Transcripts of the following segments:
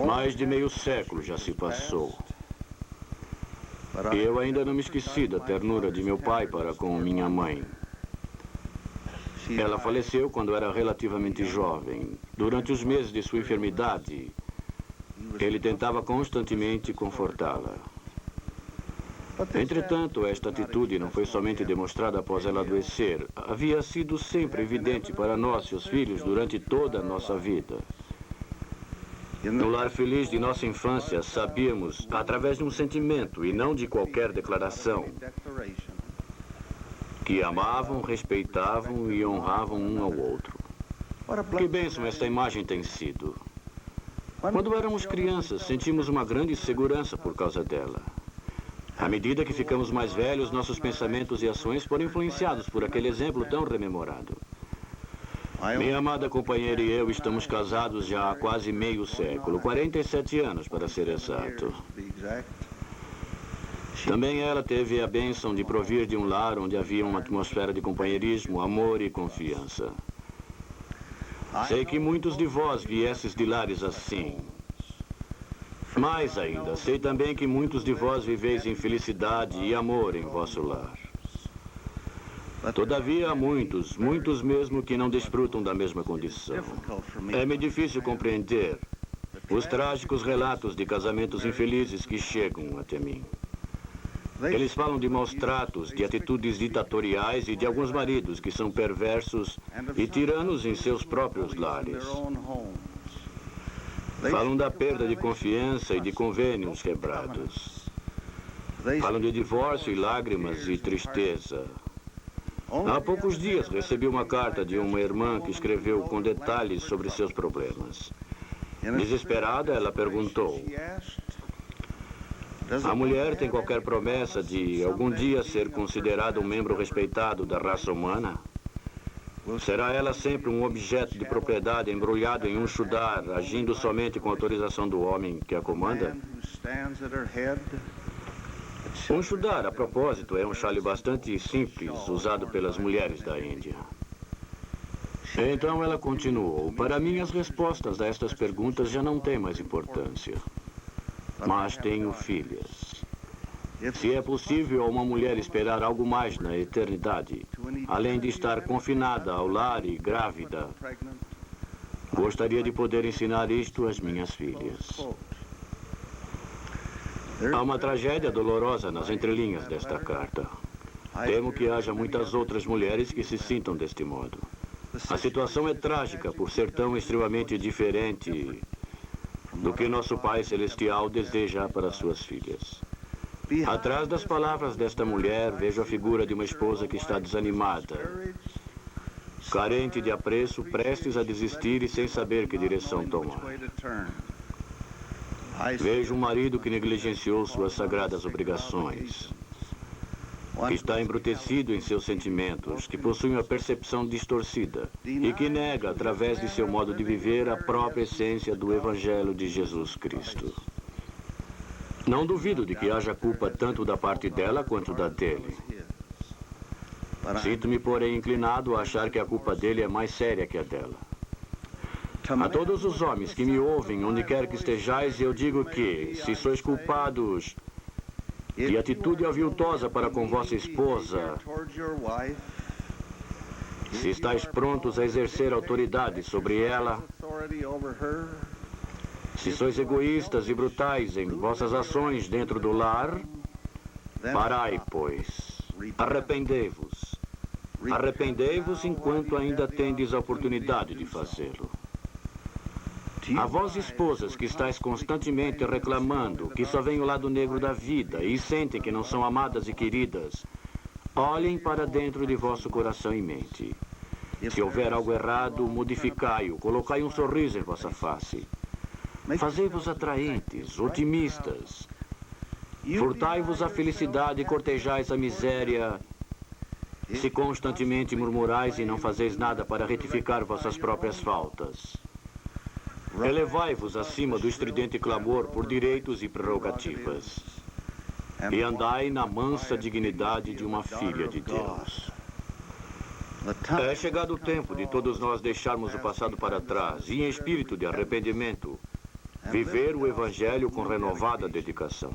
Mais de meio século já se passou. E eu ainda não me esqueci da ternura de meu pai para com minha mãe. Ela faleceu quando era relativamente jovem. Durante os meses de sua enfermidade, ele tentava constantemente confortá-la. Entretanto, esta atitude não foi somente demonstrada após ela adoecer. Havia sido sempre evidente para nós, seus filhos, durante toda a nossa vida. No lar feliz de nossa infância, sabíamos, através de um sentimento e não de qualquer declaração, que amavam, respeitavam e honravam um ao outro. Que bênção esta imagem tem sido. Quando éramos crianças, sentimos uma grande segurança por causa dela. À medida que ficamos mais velhos, nossos pensamentos e ações foram influenciados por aquele exemplo tão rememorado. Minha amada companheira e eu estamos casados já há quase meio século, 47 anos para ser exato. Também ela teve a bênção de provir de um lar onde havia uma atmosfera de companheirismo, amor e confiança. Sei que muitos de vós viesses de lares assim. Mais ainda, sei também que muitos de vós viveis em felicidade e amor em vosso lar. Todavia, há muitos mesmo que não desfrutam da mesma condição. É-me difícil compreender os trágicos relatos de casamentos infelizes que chegam até mim. Eles falam de maus tratos, de atitudes ditatoriais e de alguns maridos que são perversos e tiranos em seus próprios lares. Falam da perda de confiança e de convênios quebrados. Falam de divórcio e lágrimas e tristeza. Há poucos dias recebi uma carta de uma irmã que escreveu com detalhes sobre seus problemas. Desesperada, ela perguntou: a mulher tem qualquer promessa de algum dia ser considerada um membro respeitado da raça humana? Será ela sempre um objeto de propriedade embrulhado em um chudar, agindo somente com autorização do homem que a comanda? Um chudar, a propósito, é um chale bastante simples, usado pelas mulheres da Índia. Então ela continuou: para mim as respostas a estas perguntas já não têm mais importância. Mas tenho filhas. Se é possível a uma mulher esperar algo mais na eternidade, além de estar confinada ao lar e grávida, gostaria de poder ensinar isto às minhas filhas. Há uma tragédia dolorosa nas entrelinhas desta carta. Temo que haja muitas outras mulheres que se sintam deste modo. A situação é trágica por ser tão extremamente diferente do que nosso Pai Celestial deseja para suas filhas. Atrás das palavras desta mulher, vejo a figura de uma esposa que está desanimada, carente de apreço, prestes a desistir e sem saber que direção tomar. Vejo um marido que negligenciou suas sagradas obrigações, que está embrutecido em seus sentimentos, que possui uma percepção distorcida e que nega, através de seu modo de viver, a própria essência do Evangelho de Jesus Cristo. Não duvido de que haja culpa tanto da parte dela quanto da dele. Sinto-me, porém, inclinado a achar que a culpa dele é mais séria que a dela. A todos os homens que me ouvem, onde quer que estejais, eu digo que, se sois culpados de atitude aviltosa para com vossa esposa, se estáis prontos a exercer autoridade sobre ela, se sois egoístas e brutais em vossas ações dentro do lar, parai, pois. Arrependei-vos. Arrependei-vos enquanto ainda tendes a oportunidade de fazê-lo. A vós, esposas, que estáis constantemente reclamando que só vem o lado negro da vida e sentem que não são amadas e queridas, olhem para dentro de vosso coração e mente. Se houver algo errado, modificai-o, colocai um sorriso em vossa face. Fazei-vos atraentes, otimistas. Furtai-vos a felicidade e cortejais a miséria. Se constantemente murmurais e não fazeis nada para retificar vossas próprias faltas. Elevai-vos acima do estridente clamor por direitos e prerrogativas. E andai na mansa dignidade de uma filha de Deus. É chegado o tempo de todos nós deixarmos o passado para trás e, em espírito de arrependimento, viver o Evangelho com renovada dedicação.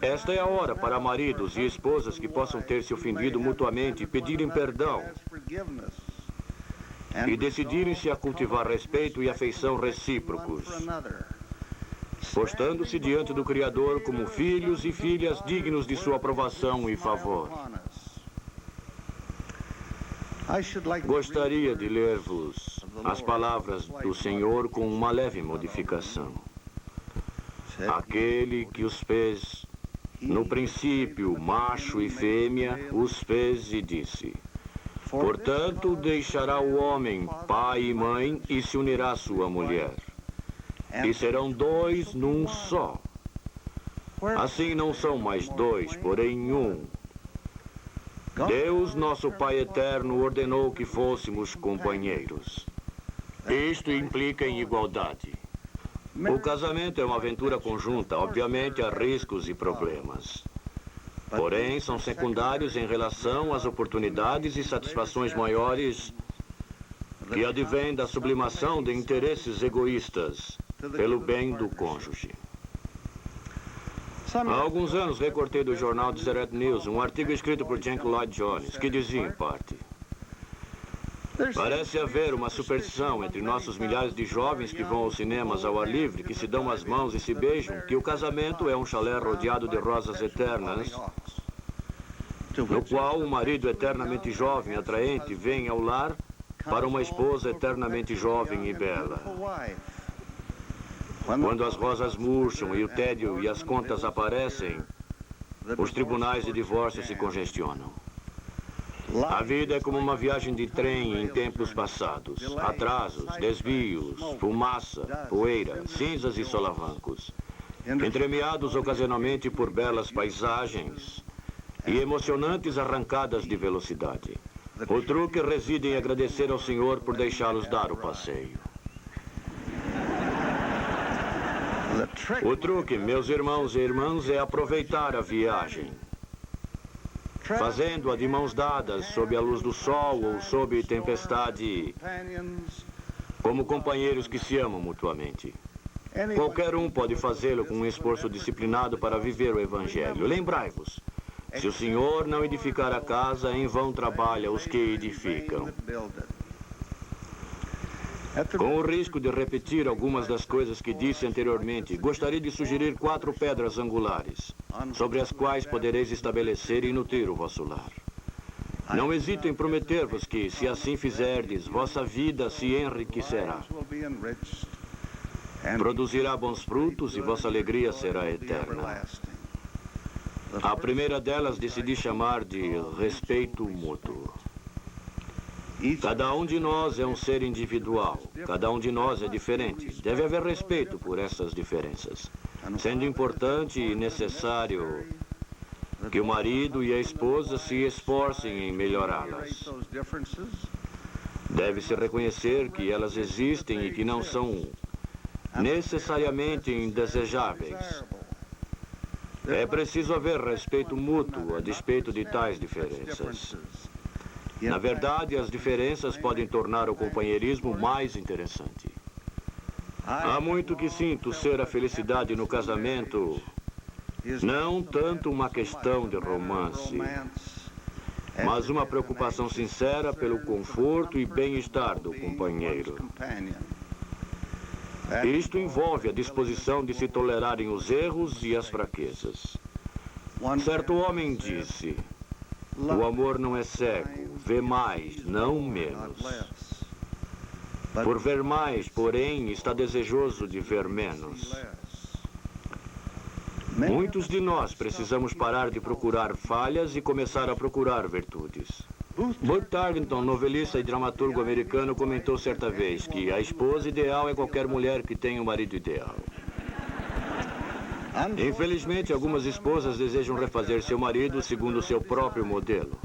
Esta é a hora para maridos e esposas que possam ter se ofendido mutuamente e pedirem perdão e decidirem-se a cultivar respeito e afeição recíprocos, postando-se diante do Criador como filhos e filhas dignos de sua aprovação e favor. Gostaria de ler-vos as palavras do Senhor com uma leve modificação. Aquele que os fez, no princípio, macho e fêmea, os fez e disse: portanto, deixará o homem pai e mãe e se unirá à sua mulher, e serão dois num só. Assim não são mais dois, porém um. Deus, nosso Pai eterno, ordenou que fôssemos companheiros. Isto implica em igualdade. O casamento é uma aventura conjunta, obviamente há riscos e problemas. Porém, são secundários em relação às oportunidades e satisfações maiores que advêm da sublimação de interesses egoístas pelo bem do cônjuge. Há alguns anos recortei do jornal Deseret News um artigo escrito por Jack Lloyd Jones, que dizia em parte: parece haver uma superstição entre nossos milhares de jovens que vão aos cinemas ao ar livre, que se dão as mãos e se beijam, que o casamento é um chalé rodeado de rosas eternas, no qual um marido eternamente jovem e atraente vem ao lar para uma esposa eternamente jovem e bela. Quando as rosas murcham e o tédio e as contas aparecem, os tribunais de divórcio se congestionam. A vida é como uma viagem de trem em tempos passados. Atrasos, desvios, fumaça, poeira, cinzas e solavancos, entremeados ocasionalmente por belas paisagens e emocionantes arrancadas de velocidade. O truque reside em agradecer ao Senhor por deixá-los dar o passeio. O truque, meus irmãos e irmãs, é aproveitar a viagem, fazendo-a de mãos dadas, sob a luz do sol ou sob tempestade, como companheiros que se amam mutuamente. Qualquer um pode fazê-lo com um esforço disciplinado para viver o Evangelho. Lembrai-vos, se o Senhor não edificar a casa, em vão trabalha os que edificam. Com o risco de repetir algumas das coisas que disse anteriormente, gostaria de sugerir 4 pedras angulares, sobre as quais podereis estabelecer e nutrir o vosso lar. Não hesito em prometer-vos que, se assim fizerdes, vossa vida se enriquecerá, produzirá bons frutos e vossa alegria será eterna. A primeira delas decidi chamar de respeito mútuo. Cada um de nós é um ser individual, cada um de nós é diferente. Deve haver respeito por essas diferenças, sendo importante e necessário que o marido e a esposa se esforcem em melhorá-las. Deve-se reconhecer que elas existem e que não são necessariamente indesejáveis. É preciso haver respeito mútuo a despeito de tais diferenças. Na verdade, as diferenças podem tornar o companheirismo mais interessante. Há muito que sinto ser a felicidade no casamento, não tanto uma questão de romance, mas uma preocupação sincera pelo conforto e bem-estar do companheiro. Isto envolve a disposição de se tolerarem os erros e as fraquezas. Certo homem disse: o amor não é cego, vê mais, não menos. Por ver mais, porém, está desejoso de ver menos. Muitos de nós precisamos parar de procurar falhas e começar a procurar virtudes. Burt Tarkington, novelista e dramaturgo americano, comentou certa vez que a esposa ideal é qualquer mulher que tenha um marido ideal. Infelizmente, algumas esposas desejam refazer seu marido segundo seu próprio modelo.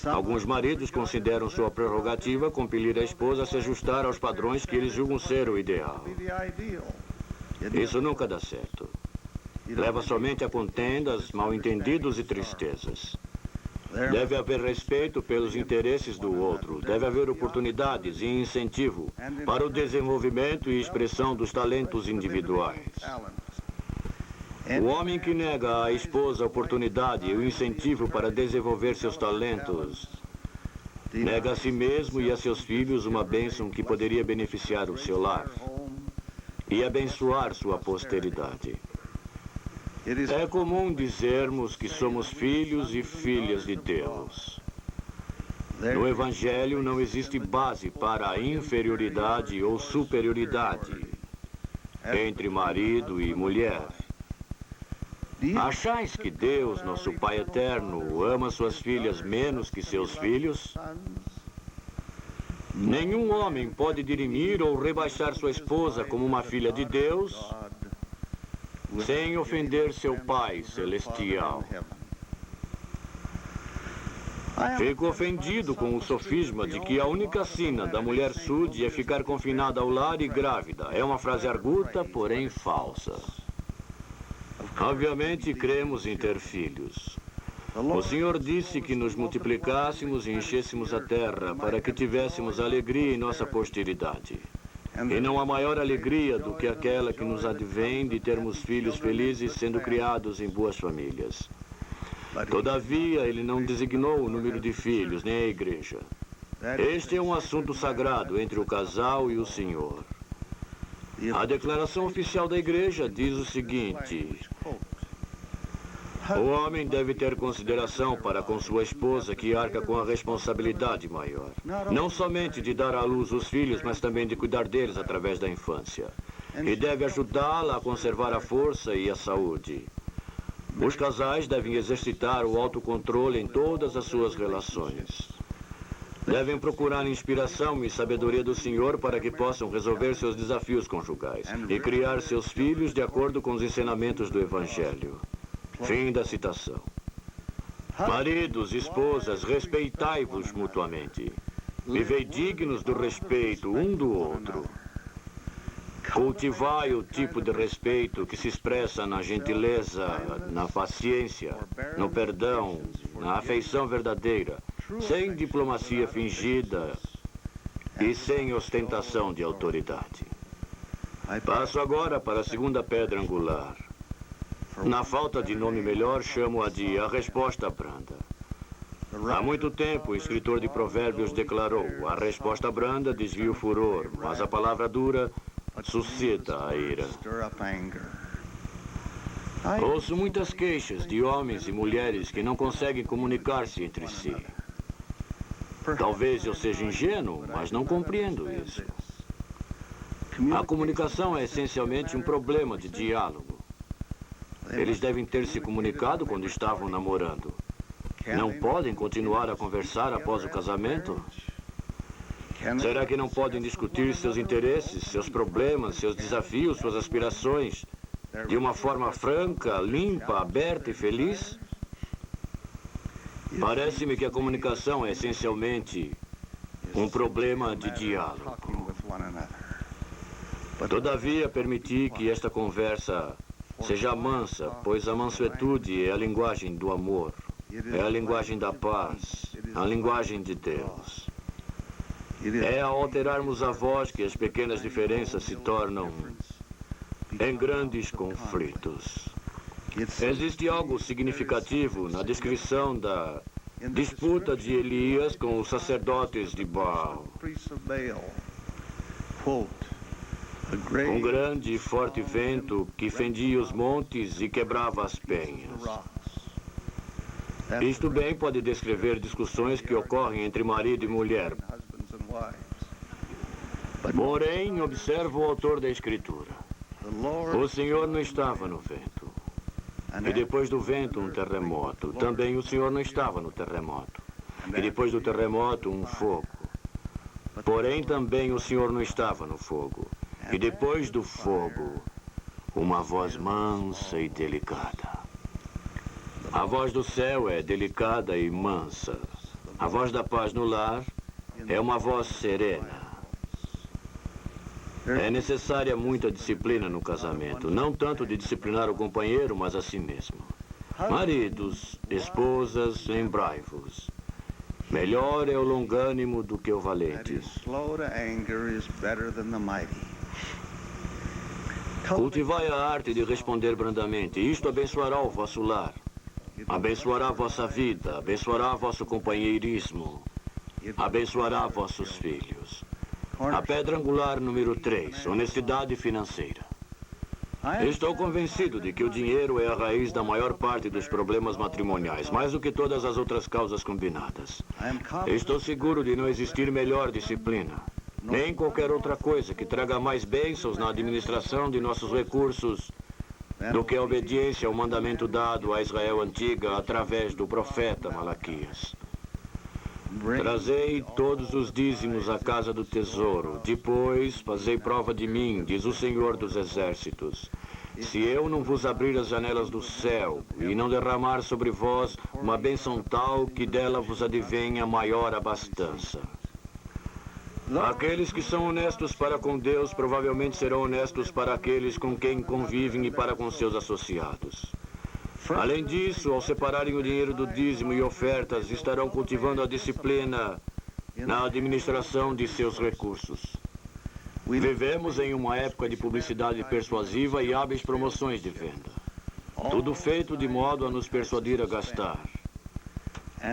Alguns maridos consideram sua prerrogativa compelir a esposa a se ajustar aos padrões que eles julgam ser o ideal. Isso nunca dá certo. Leva somente a contendas, mal-entendidos e tristezas. Deve haver respeito pelos interesses do outro. Deve haver oportunidades e incentivo para o desenvolvimento e expressão dos talentos individuais. O homem que nega à esposa a oportunidade e o incentivo para desenvolver seus talentos, nega a si mesmo e a seus filhos uma bênção que poderia beneficiar o seu lar e abençoar sua posteridade. É comum dizermos que somos filhos e filhas de Deus. No Evangelho não existe base para a inferioridade ou superioridade entre marido e mulher. Achais que Deus, nosso Pai eterno, ama suas filhas menos que seus filhos? Nenhum homem pode dirimir ou rebaixar sua esposa como uma filha de Deus sem ofender seu Pai celestial. Fico ofendido com o sofisma de que a única sina da mulher sude é ficar confinada ao lar e grávida. É uma frase arguta, porém falsa. Obviamente, cremos em ter filhos. O Senhor disse que nos multiplicássemos e enchêssemos a terra para que tivéssemos alegria em nossa posteridade. E não há maior alegria do que aquela que nos advém de termos filhos felizes sendo criados em boas famílias. Todavia, Ele não designou o número de filhos, nem a igreja. Este é um assunto sagrado entre o casal e o Senhor. A declaração oficial da igreja diz o seguinte: o homem deve ter consideração para com sua esposa, que arca com a responsabilidade maior. Não somente de dar à luz os filhos, mas também de cuidar deles através da infância. E deve ajudá-la a conservar a força e a saúde. Os casais devem exercitar o autocontrole em todas as suas relações. Devem procurar inspiração e sabedoria do Senhor para que possam resolver seus desafios conjugais e criar seus filhos de acordo com os ensinamentos do Evangelho. Fim da citação. Maridos, esposas, respeitai-vos mutuamente. Vivei dignos do respeito um do outro. Cultivai o tipo de respeito que se expressa na gentileza, na paciência, no perdão, na afeição verdadeira, sem diplomacia fingida e sem ostentação de autoridade. Passo agora para a segunda pedra angular. Na falta de nome melhor, chamo-a de a resposta branda. Há muito tempo, o escritor de Provérbios declarou: a resposta branda desvia o furor, mas a palavra dura suscita a ira. Ouço muitas queixas de homens e mulheres que não conseguem comunicar-se entre si. Talvez eu seja ingênuo, mas não compreendo isso. A comunicação é essencialmente um problema de diálogo. Eles devem ter se comunicado quando estavam namorando. Não podem continuar a conversar após o casamento? Será que não podem discutir seus interesses, seus problemas, seus desafios, suas aspirações de uma forma franca, limpa, aberta e feliz? Parece-me que a comunicação é essencialmente um problema de diálogo. Todavia, permiti que esta conversa seja mansa, pois a mansuetude é a linguagem do amor, é a linguagem da paz, a linguagem de Deus. É ao alterarmos a voz que as pequenas diferenças se tornam em grandes conflitos. Existe algo significativo na descrição da disputa de Elias com os sacerdotes de Baal. Um grande e forte vento que fendia os montes e quebrava as penhas. Isto bem pode descrever discussões que ocorrem entre marido e mulher. Porém, observa o autor da Escritura. O Senhor não estava no vento. E depois do vento, um terremoto. Também o Senhor não estava no terremoto. E depois do terremoto, um fogo. Porém, também o Senhor não estava no fogo. E depois do fogo, uma voz mansa e delicada. A voz do céu é delicada e mansa. A voz da paz no lar é uma voz serena. É necessária muita disciplina no casamento. Não tanto de disciplinar o companheiro, mas a si mesmo. Maridos, esposas, lembrai-vos. Melhor é o longânimo do que o valente. Cultivai a arte de responder brandamente. Isto abençoará o vosso lar. Abençoará vossa vida. Abençoará vosso companheirismo. Abençoará vossos filhos. A pedra angular número 3, honestidade financeira. Estou convencido de que o dinheiro é a raiz da maior parte dos problemas matrimoniais, mais do que todas as outras causas combinadas. Estou seguro de não existir melhor disciplina, nem qualquer outra coisa que traga mais bênçãos na administração de nossos recursos do que a obediência ao mandamento dado a Israel antiga através do profeta Malaquias. Trazei todos os dízimos à casa do tesouro. Depois fazei prova de mim, diz o Senhor dos Exércitos. Se eu não vos abrir as janelas do céu e não derramar sobre vós uma bênção tal que dela vos advenha maior abastança. Aqueles que são honestos para com Deus provavelmente serão honestos para aqueles com quem convivem e para com seus associados. Além disso, ao separarem o dinheiro do dízimo e ofertas, estarão cultivando a disciplina na administração de seus recursos. Vivemos em uma época de publicidade persuasiva e hábeis promoções de venda. Tudo feito de modo a nos persuadir a gastar.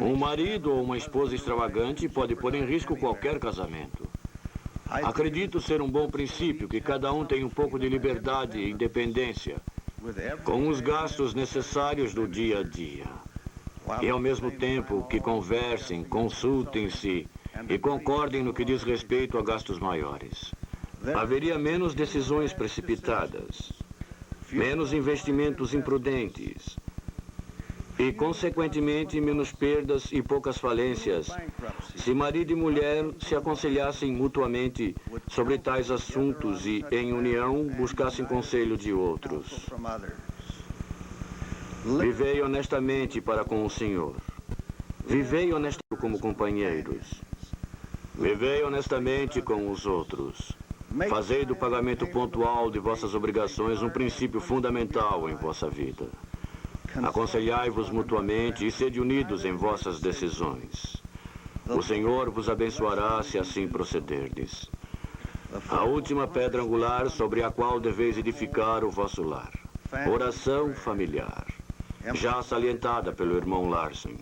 Um marido ou uma esposa extravagante pode pôr em risco qualquer casamento. Acredito ser um bom princípio que cada um tenha um pouco de liberdade e independência, com os gastos necessários do dia a dia. E ao mesmo tempo que conversem, consultem-se e concordem no que diz respeito a gastos maiores. Haveria menos decisões precipitadas, menos investimentos imprudentes e, consequentemente, menos perdas e poucas falências, se marido e mulher se aconselhassem mutuamente sobre tais assuntos e, em união, buscassem conselho de outros. Vivei honestamente para com o Senhor. Vivei honestamente como companheiros. Vivei honestamente com os outros. Fazei do pagamento pontual de vossas obrigações um princípio fundamental em vossa vida. Aconselhai-vos mutuamente e sede unidos em vossas decisões. O Senhor vos abençoará se assim procederdes. A última pedra angular sobre a qual deveis edificar o vosso lar. Oração familiar, já salientada pelo irmão Larsen.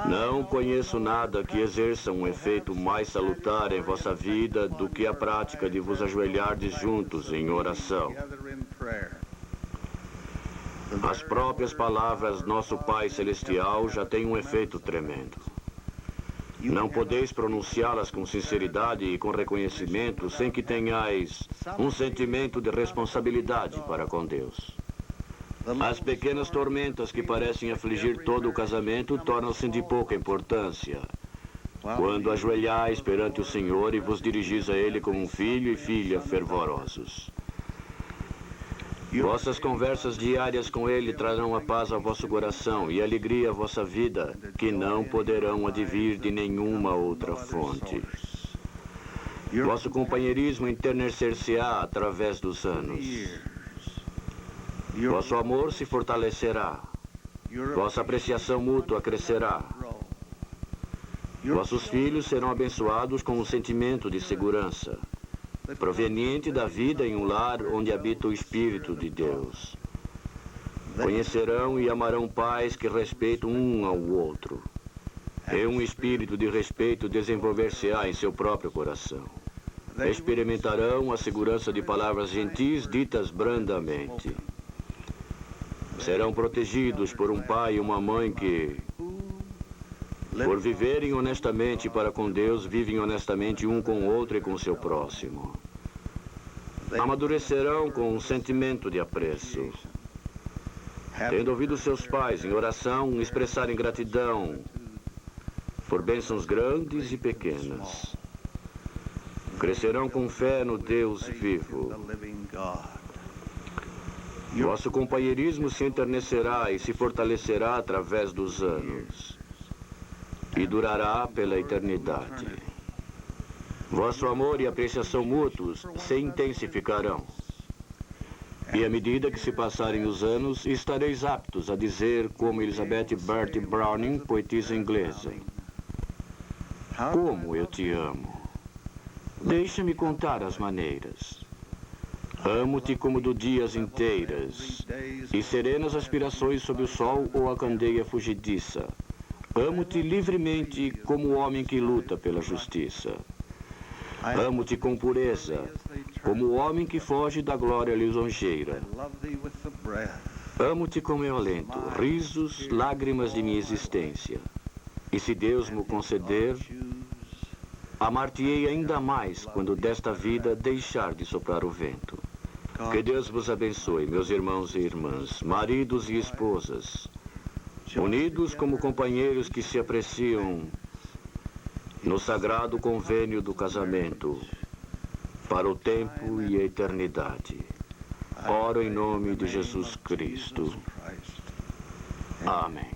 Não conheço nada que exerça um efeito mais salutar em vossa vida do que a prática de vos ajoelhardes juntos em oração. As próprias palavras Nosso Pai Celestial já têm um efeito tremendo. Não podeis pronunciá-las com sinceridade e com reconhecimento sem que tenhais um sentimento de responsabilidade para com Deus. As pequenas tormentas que parecem afligir todo o casamento tornam-se de pouca importância quando ajoelhais perante o Senhor e vos dirigis a Ele como um filho e filha fervorosos. Vossas conversas diárias com Ele trarão a paz ao vosso coração e alegria à vossa vida, que não poderão advir de nenhuma outra fonte. Vosso companheirismo enternecer-se-á através dos anos. Vosso amor se fortalecerá. Vossa apreciação mútua crescerá. Vossos filhos serão abençoados com um sentimento de segurança, proveniente da vida em um lar onde habita o Espírito de Deus. Conhecerão e amarão pais que respeitam um ao outro. E um espírito de respeito desenvolver-se-á em seu próprio coração. Experimentarão a segurança de palavras gentis ditas brandamente. Serão protegidos por um pai e uma mãe que, por viverem honestamente para com Deus, vivem honestamente um com o outro e com o seu próximo. Amadurecerão com um sentimento de apreço. Tendo ouvido seus pais em oração expressarem gratidão por bênçãos grandes e pequenas. Crescerão com fé no Deus vivo. Vosso companheirismo se enternecerá e se fortalecerá através dos anos e durará pela eternidade. Vosso amor e apreciação mútuos se intensificarão. E à medida que se passarem os anos, estareis aptos a dizer como Elizabeth Bertie Browning, poetisa inglesa: como eu te amo. Deixa-me contar as maneiras. Amo-te como do dias inteiras, e serenas aspirações sob o sol ou a candeia fugidiça. Amo-te livremente como o homem que luta pela justiça. Amo-te com pureza, como o homem que foge da glória lisonjeira. Amo-te com meu alento, risos, lágrimas de minha existência. E se Deus me conceder, amar-te-ei ainda mais quando desta vida deixar de soprar o vento. Que Deus vos abençoe, meus irmãos e irmãs, maridos e esposas, unidos como companheiros que se apreciam no sagrado convênio do casamento, para o tempo e a eternidade. Oro em nome de Jesus Cristo. Amém.